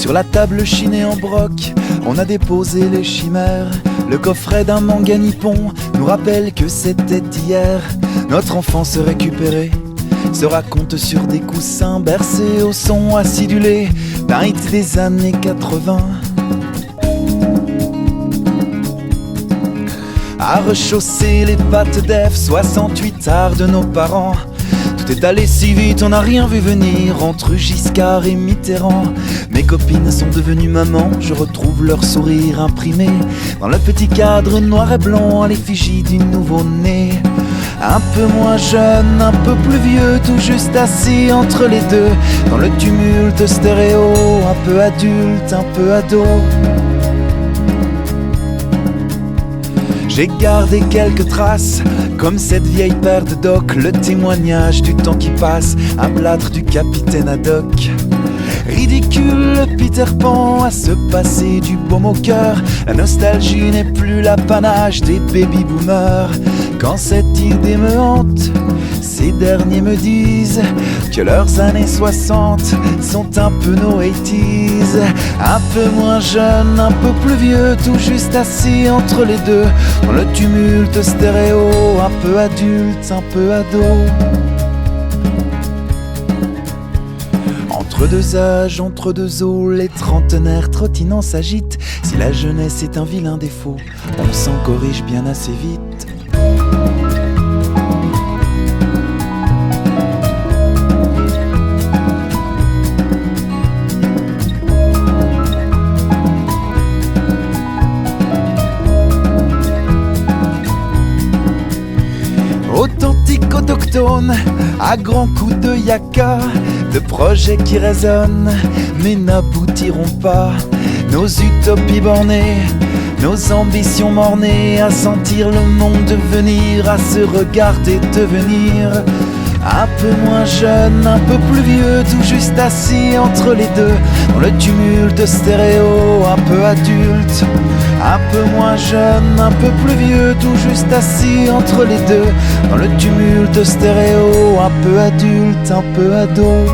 Sur la table chinée en broc, on a déposé les chimères. Le coffret d'un manga nippon nous rappelle que c'était hier. Notre enfance récupérée se raconte sur des coussins bercés au son acidulé d'un hit des années 80. À rechausser les pattes d'F68 art de nos parents. Tout est allé si vite, on n'a rien vu venir entre Giscard et Mitterrand. Mes copines sont devenues mamans, je retrouve leur sourire imprimé dans le petit cadre noir et blanc à l'effigie du nouveau-né. Un peu moins jeune, un peu plus vieux, tout juste assis entre les deux, dans le tumulte stéréo, un peu adulte, un peu ado. J'ai gardé quelques traces, comme cette vieille paire de docks, le témoignage du temps qui passe, un plâtre du capitaine Haddock. Ridicule le Peter Pan à se passer du baume au cœur. La nostalgie n'est plus l'apanage des baby-boomers. Quand cette idée me hante, ces derniers me disent que leurs années 60 sont un peu nos 80s. Un peu moins jeune, un peu plus vieux, tout juste assis entre les deux, dans le tumulte stéréo, un peu adulte, un peu ado. Entre deux âges, entre deux eaux, les trentenaires trottinants s'agitent. Si la jeunesse est un vilain défaut, on s'en corrige bien assez vite. Authentique autochtone, à grands coups de yaka, de projets qui résonnent, mais n'aboutiront pas. Nos utopies bornées, nos ambitions mornées, à sentir le monde venir, à se regarder devenir. Un peu moins jeune, un peu plus vieux, tout juste assis entre les deux, dans le tumulte stéréo, un peu adulte. Un peu moins jeune, un peu plus vieux, tout juste assis entre les deux, dans le tumulte stéréo, un peu adulte, un peu ado.